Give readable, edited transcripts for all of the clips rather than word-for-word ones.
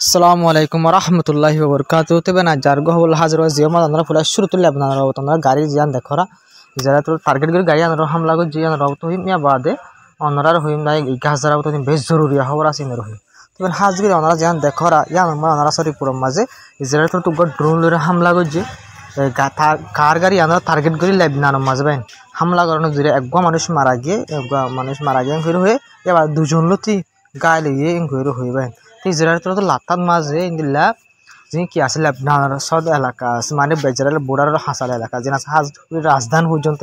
আসসালামু আলাইকুম রহমতুল্লাহি ওবরকাতু তবে না যার গহবল হাজার জিয়ামাদ আমরা ফুলা শুরু তুলে আপনারা আমরা গাড়ি জিয়ান দেখরা যারা তো টার্গেট করে গাড়ি আমরা হামলা করে জিয়ান রাও তো হিমিয়া বাদে অনরার হইম নাই 1000 তো বেশ জরুরি খবর আছে নর হই তবে হাজগিরি অনরা জিয়ান দেখরা ইয়ান আমরা সরি পুরো মাঝে ইসরায়েল তো ড্রোন লরে হামলা করছে কার গাড়ি আমরা টার্গেট করে লেবনানের মাঝে বাইন হামলা করানোর জুড়ে একগা মানুষ মারা গিয়ে হয়ে এবার দুজন লতি গায়ে লিয়ে হয়ে বাইন ইসরায়েল তো লাতার মাঝে ইন্দিল্লা যে কি আছে লেবনানের সদ এলাকা আছে মানে বেজারের বর্ডারের হাসাল এলাকা যেন রাজধানী পর্যন্ত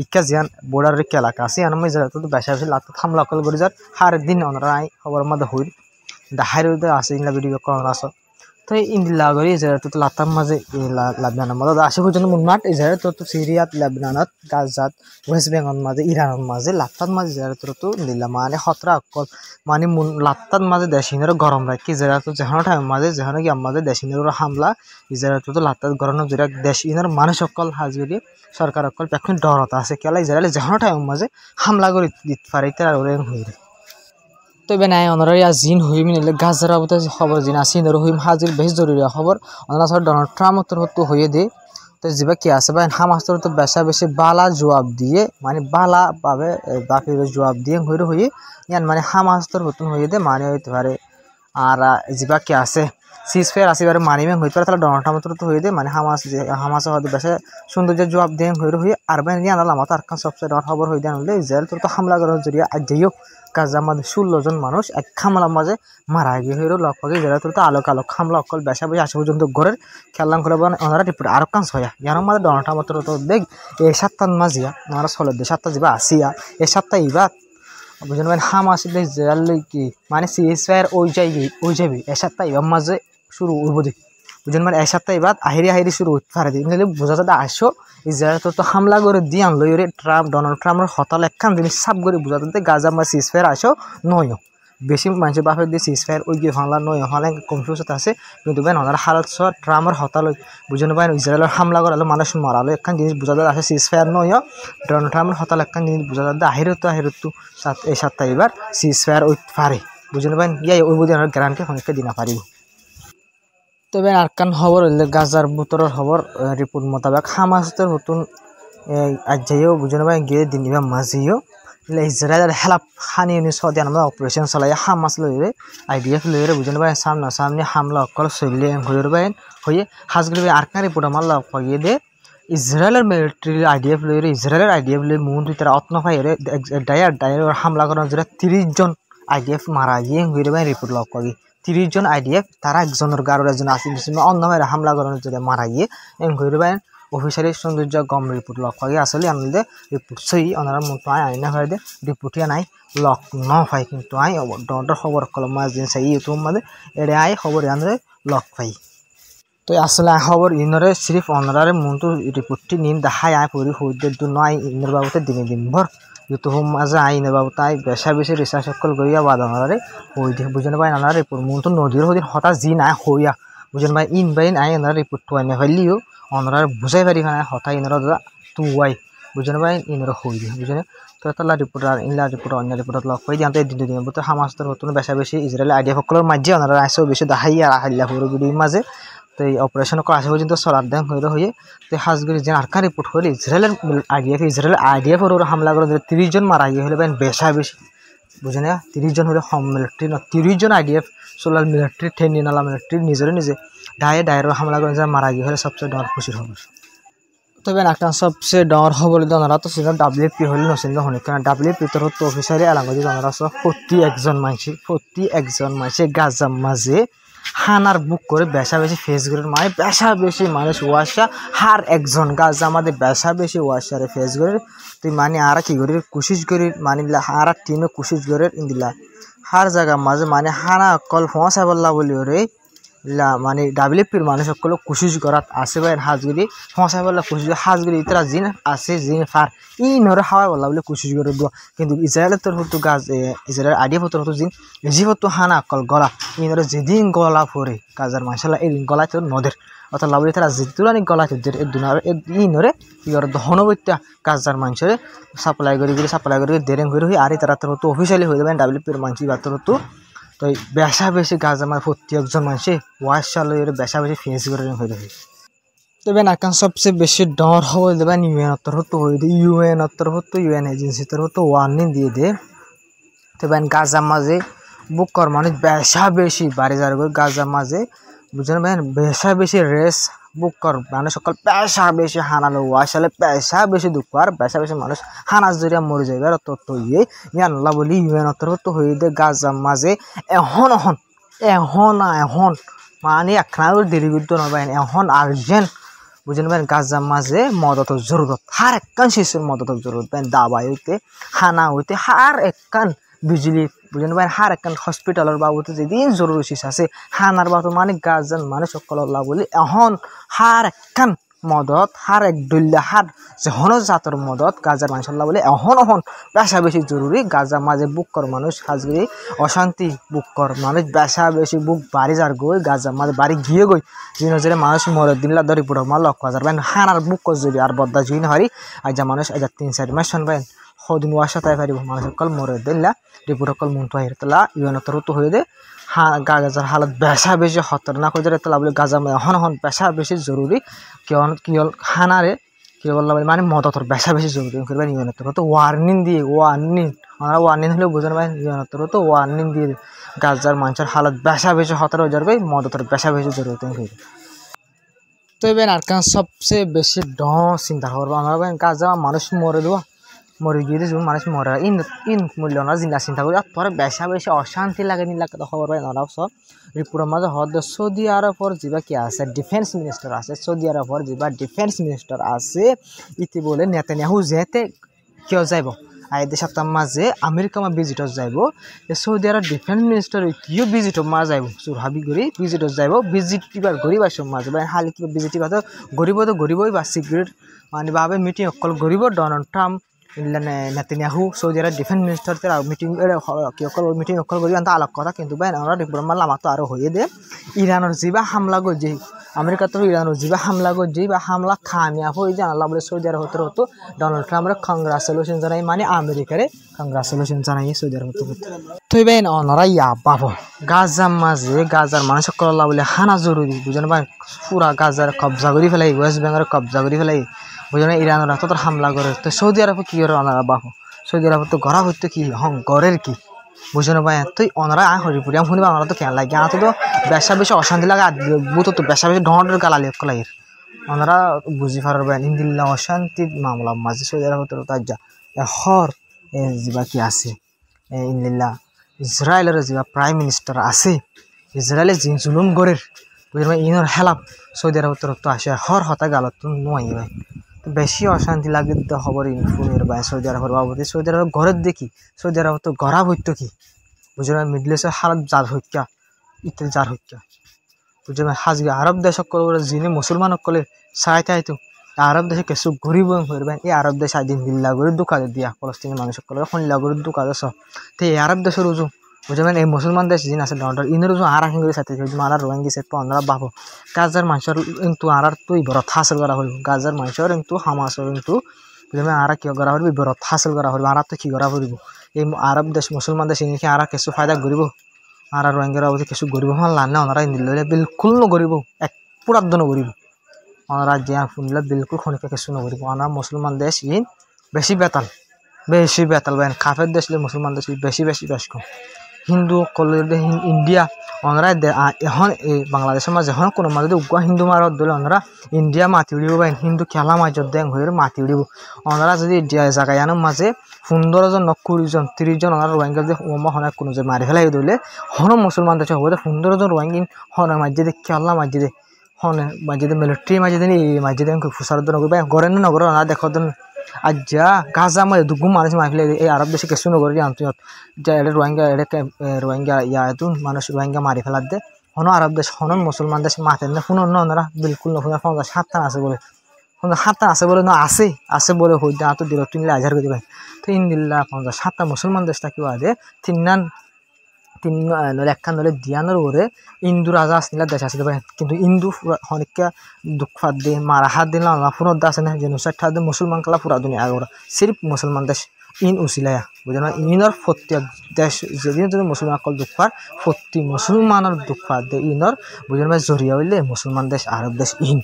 ইকা জিয়ান বর্ডারের এলাকা আছে এর মধ্যে ইসরায়েল তো বেশি বেশি লাতার হামলা করে যার হার দিন ওনারা খবর মধ্যে হইল দাহাইর আছে ইনলা ভিডিও করার আছে তো ইন্দিল্লা করে ইসরায়েল তো লাতার মাঝে লেবনানের মধ্যে আসে পর্যন্ত মুনমাট ইসরায়েল তো সিরিয়াত লেবনানত গাজাত ওয়েস্ট বেঙ্গল মাঝে ইরানের মাঝে লাতার মাঝে ইসরায়েল তো দিল্লা মানে খতরা অকল মানে লাতার মাঝে দেশিনের গরম রাখি ইসরায়েল তো যেখানে টাইম মাঝে যেখানে কি আমাদের দেশিনের হামলা ইসরায়েল তো লাতার গরম জোরে দেশিনের মানুষ অকল হাজগিরি সরকার অকল এখন ডরত আছে কেলা ইসরায়েল যেখানে টাইম মাঝে হামলা করে দিতে পারে তার ওরেন হইরে তবে নাই ওনারা জিন হইম নিলে গাজার খবর জিন আসি নর হইম হাজির বেশ জরুরি খবর ওনারা সব ডোনাল্ড ট্রাম্প তো হয়ে দে তো যা কি আছে ভাই হামাস তো বেশা বেশি বালা জবাব দিয়ে মানে বালা পাবে বাকি জবাব দিয়ে হয়ে ইয়ান মানে হামাস তোর নতুন হয়ে দে মানে হইতে পারে আর যা কি আছে সিজ ফেয়ার আসিবার মানিবে হইতে পারে তাহলে ডোনাল্ড ট্রাম্প তো হয়ে দে মানে হামাস হয়তো বেশি সৌন্দর্য জবাব দিয়ে হয়ে আর ভাই নিয়ে আনলাম আমার আর সবচেয়ে ডর খবর হয়ে দেন ইসরায়েল তো হামলা করার জরিয়া আজ যাইও গাজার মাঝে 16 জন মানুষ এক হামলার মাঝে মারা গিয়ে হয়ে লক্ষ্যকে যারা তো আলোক হামলা অকল বেশা বেশি আসে পর্যন্ত ঘরের খেললাম করে ওনারা রিপোর্ট আরো কাজ হয় ইয়ার মাঝে ডনাটা মতো তো দেখ এই 7টার মাঝিয়া ওনারা 7 যাবা আসিয়া এই 7টা ইবাদ বুঝলেন ভাই হামাস ইসরায়েল কি মানে সিএসফায়ার ওই যাবি এই 7টা ইবার মাঝে শুরু উঠবো দিক বুঝলেন মানে এই 7টা ইবাদ আহিরি শুরু হতে পারে দিন বোঝা যাতে আসো ইসরায়েল তো হামলা করে দিয়ে আনলো ডোনাল্ড ট্রাম্পের হতাল একখান জিনিস সাপ করে বোঝা যাতে গাজা বা সিজফায়ার আসো নয় বেশি মানুষের বাপের দিয়ে সিজফায়ার ওই গিয়ে ভাঙলা নয় হলে কনফিউজ আছে কিন্তু ভাই ওনার হালত ট্রাম্পের হতাল বুঝলেন ভাই ইসরায়েলের হামলা করালো মানুষ মারালো একখান জিনিস বোঝা যাতে আসে সিজফায়ার নয় ডোনাল্ড ট্রাম্পের হতাল একখান জিনিস বোঝা যাতে আহিরতো এই 7টা এবার সিজফায়ার ওই পারে বুঝলেন ভাই ইয়াই ওই বুঝে আমার গ্যারান্টি অনেকটা দিনা পারিব তবে আরকান খবর হইলে গাজার বুতরের খবর রিপোর্ট মোতাবেক হামাসের নতুন আজ যাইও বুঝে নেবেন গিয়ে দিনিবা মাঝিও ইসরায়েলের হেলাপ খানি সৌদি আমরা অপারেশন চালাই হামাস লইরে আইডিএফ লইরে বুঝে নেবেন সামনে হামলা অকল চলিয়ে হয়ে হাজগুলি আরকান রিপোর্ট আমার লগ পাইয়ে দে ইসরায়েলের মিলিটারি আইডিএফ লই মুন তারা অত্ন ফাইরে ডায়ার হামলা করার জন্য 30 জন আইডিএফ মারা গিয়ে হয়ে রিপোর্ট লগ পাই 30 জন আইডিএফ তারা একজনের গাড়োর একজন আসি অন্য ভাইরা হামলা করানোর জন্য মারা গিয়ে ঘুরে অফিসারি সৌন্দর্য গম রিপোর্ট লক পাই আসলে আমাদের রিপোর্ট সই ওনারা মতো আই না হয় দে রিপোর্টিয়া নাই লক ন পাই কিন্তু আই ডর খবর কলম মাঝ দিন সেই ইউটিউব মাঝে এড়ে আই খবর আনলে লক পাই তো আসলে খবর ইনরে সিরিফ ওনারে মতো রিপোর্টটি নিন দেখাই আয় পরি হইতে দু নয় ইনের বাবুতে দিন ভর ইউটিউব মাঝে আইনের বাবু তাই বেশি রিসার্চ সকল করিয়া বাদানারে হই দিয়ে বুঝেন ভাই নানা রিপোর্ট মতো নদীর হদিন হঠাৎ জি নাই হইয়া বুঝেন ভাই ইন বাইন আই এনারা রিপোর্ট তো আইনে ফেললিও ওনারা বুঝাই পারি না হঠাৎ ইনরা দাদা তুয়াই বুঝেন ভাই ইনরা হই দিয়ে বুঝেন তো তালা রিপোর্ট আর ইনলা রিপোর্ট অন্য রিপোর্ট লক করে দিয়ে দিন বলতে হামাসের নতুন বেশি ইসরায়েল আইডিয়া সকলের মাঝে ওনারা আসেও বেশি দেখাই আর হাল্লা পুরো ভিডিওর মাঝে তো এই অপারেশন আসে পর্যন্ত সলার দেন হয়ে তো হাজগুড়ি যে আরকা রিপোর্ট হলে ইসরায়েলের আইডিএফ ওর হামলা করে 30 জন মারা গিয়ে হলে বেশি বুঝে না 30 জন হলে হোম মিলিটারি 30 জন আইডিএফ সোলার মিলিটারি ট্রেনিং নালা মিলিটারি নিজে ডায়ের হামলা করে মারা গিয়ে হলে সবচেয়ে ডর খুশির খবর তবে একটা সবচেয়ে ডর খবর ওনারা তো ছিল ডাব্লিউপি হলে নছিল হনে কারণ ডাব্লিউপি তোর তো অফিসারে এলাকায় ওনারা 41জন মানসি গাজার মাঝে হানার বুক করে বেশি ফেস করে মানে বেশি মানুষ ওয়াশা হার একজন গাছ আমাদের বেশি ওয়াশারে ফেস করে তুই মানে আর কি করি কোশিশ করি মানে আর টিমে কোশিশ করে ইন্দিলা হার জায়গা মাঝে মানে হানা কল ফসা বললা বলি ওরে মানে ডাব্লিউপির মানুষ সকল কোশিশ করাত আছে ভাই হাজগুড়ি ফসা বললা কোশিশ হাজগুড়ি ইতরা জিন আছে জিন ফার ই নরে হাওয়া বললা বলে কোশিশ করে দো কিন্তু ইসরায়েলের তোর হতো গাছ ইসরায়েল আইডিয়া হতো হতো জিন হতো হানা কল গলা ই নরে যেদিন গলা ফরে কাজার মাসাল্লাহ এই গলা তোর নদের অর্থাৎ লাভলি তারা জিতুরানি গলা তোদের ই নরে ইর ধনবত্যা কাজার মানুষের সাপ্লাই করে দেরেং করে আর তারা তোর হতো অফিসিয়ালি হয়ে যাবেন ডাব্লিউপির মানুষ বা তোর হতো তো বেশা বেশি গাছ আমার প্রত্যেকজন মানুষে ওয়াশাল বেশা বেশি ফেস করে হয়ে থাকে তবে নাকান সবচেয়ে বেশি ডর হয়ে দেবেন ইউএন তরফ হয়ে দিয়ে ইউএন তরফ ইউএন এজেন্সি তরফ ওয়ার্নিং দিয়ে দে তবে গাজার মাঝে বুক কর মানুষ বেশা বেশি বাড়ি যার গাজার মাঝে বুঝলেন ভাই বেশা বেশি রেস বুক কর মানুষ সকল পেশা বেশি হানালো ওয়াশালে পেশা বেশি দুঃখ আর বেশা বেশি মানুষ হানাস জড়িয়া মরে যাবে আর তত ইয়ে ইয়ান্লা বলি ইউএন তরফ হয়ে দে গাজার মাঝে এখন এখন মানে একখানা দেরি করতে নয় এখন আর্জেন্ট বুঝলেন ভাই গাজার মাঝে মদতের জরুরত হার একখান শিশুর মদতের জরুরত ভাই দাবাই হইতে হানা হইতে হার একখান বিজলি বুঝলেন ভাই হার একখান হসপিটালের বাবুতে যেদিন জরুরি শিশ আছে হানার বাবু মানে গাজন মানে সকল বলি এখন হার একখান মদত হার এক ডল্লা হার যখন জাতর মদত গাজার মানুষ বলে এখন বেশা বেশি জরুরি গাজার মাঝে বুক কর মানুষ হাজগিরি অশান্তি বুক কর মানুষ বেশা বেশি বুক বাড়ি যার গই গাজার মাঝে বাড়ি গিয়ে গই যে নজরে মানুষ মরে দিনলা ধরি পুরো মাল লক্ষ হাজার ভাই হানার বুক কর যদি আর বদ্দা জুই না হারি আজ মানুষ আজ 3-4 মাস শুনবেন সদিন ওয়াশা তাই পারিব মানুষ সকল মরে দিনলা রিপোর্ট সকল মন তো হিরতলা ইউএন তরত হয়ে দে গাজার হালত বেশা বেশি খতরনাক হয়ে যায় তাহলে গাজার এখন বেশা বেশি জরুরি কি হল খানারে কি বললাম মানে মদতর বেশা বেশি জরুরি করবেন ইউএন তরত ওয়ার্নিং দিয়ে আমরা ওয়ার্নিং হলেও বুঝেন ভাই ইউএন তরত ওয়ার্নিং দিয়ে গাজার মানুষের হালত বেশা বেশি খতর হয়ে যাবে মদতর বেশা বেশি জরুরি তো এবার আর সবচেয়ে বেশি চিন্তা করবো আমরা গাজা মানুষ মরে দেবো মরে গিয়ে দেখুন মানুষ মরে ইন মূল্য না জিন্দা চিন্তা করি আর তোর বেশা বেশি অশান্তি লাগে নিলাকে খবর পাই নরাও সব রিপুরের মাঝে হদ সৌদি আরবর যা কি আছে ডিফেন্স মিনিস্টার আছে সৌদি আরবর যা ডিফেন্স মিনিস্টার আছে ইতি বলে নেতানিয়াহু যেতে কিয় যাইব আর এই সপ্তাহ মাঝে আমেরিকা মা ভিজিটর যাইব সৌদি আরব ডিফেন্স মিনিস্টার ইতিও ভিজিটর মা যাইব সুরহাবি করি ভিজিটর যাইব ভিজিট কিবার গরিব আসব মাঝে বা হালি কিবা ভিজিট তো গরিবই বা সিক্রেট মানে ভাবে মিটিং অকল গরিব ডোনাল্ড ট্রাম্প নেতানিয়াহু সৌদি আরব ডিফেন্স মিনিস্টার মিটিং মিটিং অকল করি আনতে আলাপ কথা কিন্তু ভাই আমরা রিপোর্ট মারলাম তো আরো হয়ে দে ইরানের যা হামলা করছে আমেরিকা তো ইরানের যা হামলা করছে বা হামলা খামিয়াব হয়ে যায় আল্লাহ বলে সৌদি আরব হতো ডোনাল্ড ট্রাম্পের কংগ্রাচুলেশন জানাই মানে আমেরিকারে কংগ্রাচুলেশন জানাই সৌদি আরব তুই ভাই ওনারা ইয়া পাবো গাজার মাঝে গাজার মানুষ সকল আল্লাহ বলে হানা জরুরি বুঝলেন ভাই পুরা গাজার কবজা করে ফেলাই ওয়েস্ট বেঙ্গলের কবজা করে ফেলাই বুঝলেন ইরানের তো হামলা করে তো সৌদি আরব কি করে ওনারা বাহু সৌদি আরব তো গড়া হইতো কি গড়ের কি বুঝলেন ভাই তুই ওনারা হরিপুরিয়াম শুনিবা ওনারা তো কেন লাগে তো বেশা বেশি অশান্তি লাগে বুতো তো বেশা বেশি ঢঙের গালালি কলাইয়ের ওনারা বুঝি পারবেন ইন্দিল্লা অশান্তির মামলা মাঝে সৌদি আরব তো তার যা হর যা কি আছে ইন্দিল্লা ইসরায়েলের যা প্রাইম মিনিস্টার আছে ইসরায়েলের যে জুলুম গড়ের বুঝলেন ভাই ইনর হেলাপ সৌদি আরব তো আসে হর হতা গালত তো নয় ভাই বেশি অশান্তি লাগে খবর ইনফুনের ভাই সৌদি আরবের বাবদে সৌদি আরব ঘরের দেখি সৌদি আরব তো গড়া হইতো কি বুঝলেন মিডল ইস্টের হালত জার হইকা ইত্যাদি জার হইকা বুঝলেন হাজগে আরব দেশ করে যিনি মুসলমান সকলে চাই তাইতো আরব দেশে কিছু গরিব হইবেন এই আরব দেশ আদিন হিল্লা করে দোকান দিয়া ফলস্তিনি মানুষ সকলে হল্লা করে দোকান আস তো এই আরব দেশের উজু বুঝলেন এই মুসলমান দেশ যিনি আছে ডর ইনের উজু আর হিঙ্গি সাথে আর রোহিঙ্গি সে তো আমরা বাবু গাজার মানুষের কিন্তু আর তুই বরত হাসিল করা হইব গাজার মানুষের কিন্তু হামাসের কিন্তু বুঝলেন আর কি করা হইব বরত হাসিল করা হইব আর তো কি করা হইব এই আরব দেশ মুসলমান দেশ ইনকে আর কিছু ফায়দা করিব আর রোহিঙ্গার অবধি কিছু গরিব হন লানে ওনারা ইন্দিলে বিলকুল নগরিব এক পুরাদ্দ নগরিব ওনারা যে শুনলে বিলকুল খনিকে কিছু নগরিব ওনারা মুসলমান দেশ ইন বেশি বেতাল বেন কাফের দেশ মুসলমান দেশ বেশি বেশ কম হিন্দু কলে ইন্ডিয়া ওনারা এখন এই বাংলাদেশের মাঝে এখন কোনো মাঝে উগুয়া হিন্দু মারত দিলে ওনারা ইন্ডিয়া মাতি উড়িব বা হিন্দু খেলা মাজত দেন হয়ে মাতি উড়িব ওনারা যদি জায়গায়ানোর মাঝে 15 জন 20 জন 30 জন ওনারা রোহিঙ্গা যে ওমা হনে কোনো যে মারি ফেলাই দিলে হন মুসলমান দেশে হবে 15 জন রোহিঙ্গিন হনে মাঝে খেলা মাঝে হনে মাঝে মিলিটারি মাঝে এই মাঝে ফুসার নগর গড়েন নগর ওনারা দেখো আজ্জা গাজা মধ্যে দুগুম মানুষ মারফেলে এই আরব দেশে কিছু নগরী আন্তর্জাত এটা রোহিঙ্গা ইয়াতুন মানুষ রোহিঙ্গা মারি ফেলার দে হন আরব দেশ হন মুসলমান দেশ মাতেন না শুনুন না ওনারা বিলকুল না 50-60 আছে বলে 50-60 আছে বলে না আছে বলে হইতে তো দিল 3 হাজার করে ভাই তো ইন্দিল্লা 50-60 মুসলমান দেশ থাকিবা দে তিন একখান নলে দিয়ানোর ওরে ইন্দু রাজা আসলে দেশ আসলে কিন্তু ইন্দু অনেকটা দুঃখ হাত দিয়ে মারা হাত দিন পুনর দাস না যে নুসার হাত দিয়ে মুসলমান কালা পুরা দুনিয়া আগরা সিরিফ মুসলমান দেশ ইন উচিলায়া বুঝলেন ইনর প্রত্যেক দেশ যেদিন যদি মুসলমান অকল দুঃখ পার প্রতি মুসলমানের দুঃখ পার দে ইনর বুঝলেন জরিয়া হইলে মুসলমান দেশ আরব দেশ ইন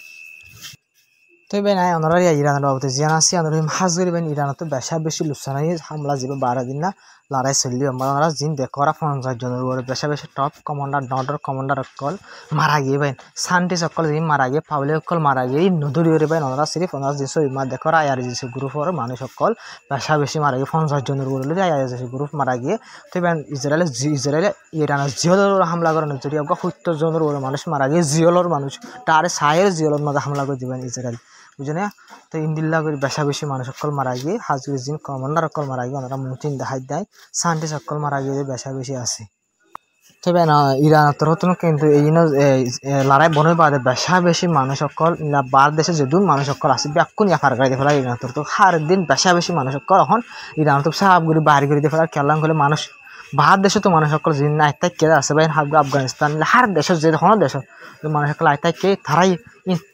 তো বেন আই ওনারা ইরানের বাবদে জিয়ান আসি আমরা হাজুরি বেন ইরানত বেশা বেশি লুসানাই হামলা যাবে 12 দিন না লড়াই চললি আমরা জিন দেখরা 50 জনের উপরে বেশা বেশি টপ কমান্ডার নর্ডার কমান্ডার অকল মারা গিয়ে বেন সান্টিস অকল জিন মারা গিয়ে পাবলিক অকল মারা গিয়ে নদুরি ওরে বেন ওনারা সিরিফ ওনারা জিসো ইমা দেখরা আর জিসো গ্রুপ ওর মানুষ অকল বেশা বেশি মারা গিয়ে 50 জনের উপরে লই আই জিসো গ্রুপ মারা গিয়ে তো বেন ইসরায়েল ইরানের জিওলর হামলা করে নজরি অকল 70 জনের উপরে মানুষ মারা গিয়ে জিওলর মানুষ তার সায়ের জিওলর মধ্যে হামলা করে দিবেন ইসরায়েল বুঝলেন তো ইন্দিল্লা করে বেশা বেশি মানুষ সকল মারা গিয়ে হাজুর জিন কমান্ডার সকল মারা গিয়ে ওনারা মুতিন দেখাই দেয় সান্টি সকল মারা গিয়ে বেশা বেশি আছে তবে না ইরান তরফ কিন্তু এই লড়াই বনে বাদে বেশা বেশি মানুষ সকল বার দেশে যদুন মানুষ সকল আছে ব্যাকুন ইয়াফার গাড়ি ফেলা ইরান তরফ হার দিন বেশা বেশি মানুষ সকল এখন ইরান তো সাহাব করে বাড়ি করে দিয়ে ফেলার খেলাম হলে মানুষ বাহার দেশে তো মানুষ সকল জিন আইতাই কে আছে ভাই আফগানিস্তান হার দেশের যে কোনো দেশ মানুষ সকল আইতাই কে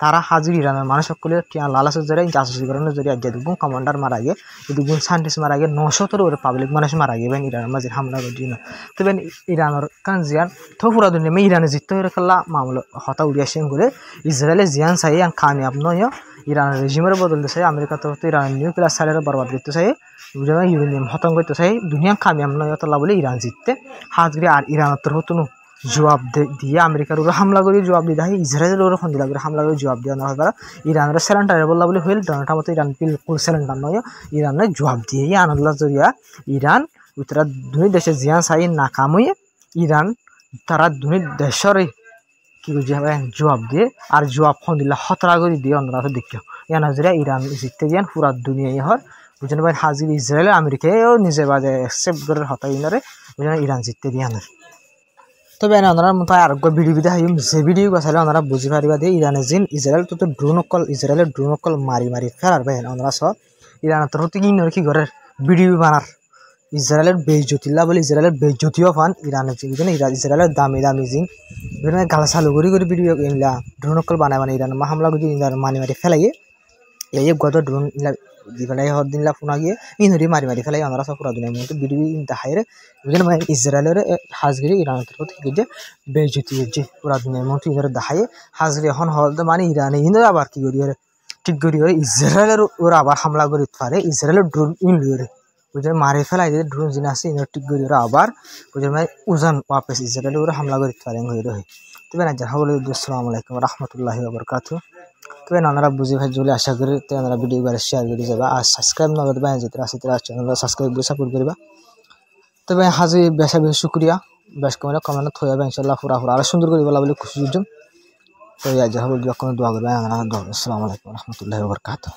তারা হাজির ইরানের মানুষ সকলে লালাসের জরিয়ে জাসুসি করানোর জরিয়ে আগে দুগুণ কমান্ডার মারা গিয়ে দুগুণ সাইন্টিস্ট মারা গিয়ে 900 ওর পাবলিক মানুষ মারা গিয়ে বেন ইরানের মাঝে হামলা করে দিন তো বেন ইরানের কান জিয়ান তো পুরা দুনিয়া মে ইরানে জিততে হয়ে খেলা মামলা হতা উড়িয়া সেন করে ইসরায়েলে জিয়ান চাই আর কামিয়াব নয় ইরানের রেজিমের বদলতে চাই আমেরিকা তো ইরানের নিউক্লিয়ার সাইলের বরবাদ করতে চাই বুঝলাম ইউরেনিয়াম খতম করতে চাই দুনিয়া কামিয়াব নয় তলা বলে ইরান জিততে হাজগিরি আর ইরানের তোর হতো জবাব দিয়ে আমেরিকার উপরে হামলা করে জবাব দিয়ে দেয় ইসরায়েলের উপরে ফন্দিলা করে হামলা করে জবাব দিয়ে নেওয়া হয় ইরানের স্যালেন্ডার বললা বলে হইল ডোনাল্ড মতো ইরান বিলকুল স্যালেন্ডার নয় ইরানের জবাব দিয়ে আনন্দ জরিয়া ইরান তারা দুই দেশে জিয়ান চাই নাকাম হয়ে ইরান তারা দুই দেশের কি বুঝে জবাব দিয়ে আর জবাব ফন্দিলা হতরা করে দিয়ে অন্যরা তো দেখো ইয়ান জরিয়া ইরান জিততে দিয়ান পুরা দুনিয়ায় হয় বুঝলেন ভাই হাজির ইসরায়েল আমেরিকাও নিজে বাজে অ্যাকসেপ্ট করে হতা ইনারে বুঝলেন ইরান জিততে দিয়ানের তবে ওনারা মতো আরোগ্য ভিডিও বিধা হাইম যে ভিডিও গেলে ওনারা বুঝি পারিবা দিয়ে ইরানের জিন ইসরায়েল তো ইসরায়েলের ড্রোন অকল মারি ফেরার ভাই ওনারা সব ইরানের তরফ থেকে কি করে ভিডিও বানার ইসরায়েলের বেজ্যোতিল্লা বলে ইসরায়েলের বেজ্যোতিও ফান ইরানের বুঝলেন ইসরায়েলের দামি জিন বুঝলেন গালা চালু করে ভিডিও ইনলা ড্রোন অকল বানায় ইরান হামলা করে ইরান মারি ফেলাইয়ে এই গত ড্রোন দি ফেলাই হর দিনলা ফোনা গিয়ে ইনহরি মারি ফেলাই আমরা সব পুরা দুনিয়ার মধ্যে ভিডিও দেখাইরে বুঝলেন ভাই ইসরায়েলের হাজগিরি ইরানের তরফ থেকে যে বেজ্যোতি যে পুরা দুনিয়ার মধ্যে ইনহরে দেখাইয়ে হাজগিরি এখন হল মানে ইরানে ইনহরে আবার কি করি ঠিক করি ইসরায়েলের ওরা আবার হামলা করে পারে ইসরায়েলের ড্রোন ইনলিওরে বুঝলেন মারি ফেলাই যে ড্রোন জিন আছে ইনহর ঠিক করি আবার বুঝলেন ভাই উজান ওয়াপেস ইসরায়েলের ওরা হামলা করে পারে হয়ে তবে না যাহা বলে আসসালামু আলাইকুম রহমতুল্লাহি ওয়া বারাকাতুহু তবে ওনারা বুঝে ভাই জলে আশা করি তো ওনারা ভিডিও করে শেয়ার করে যাবা আর সাবস্ক্রাইব না করতে যেতে আসতে চ্যানেল সাবস্ক্রাইব করে সাপোর্ট করবা তবে হাজি বেশা বেশি শুক্রিয়া বেশ কমেন্ট থয়ে যাবে ইনশাল্লাহ পুরা আরো সুন্দর করে বলা বলে খুশি হচ্ছেন তো যাহা বলে দোয়া করবে আসসালামু আলাইকুম রহমতুল্লাহি ওয়া বারাকাতুহু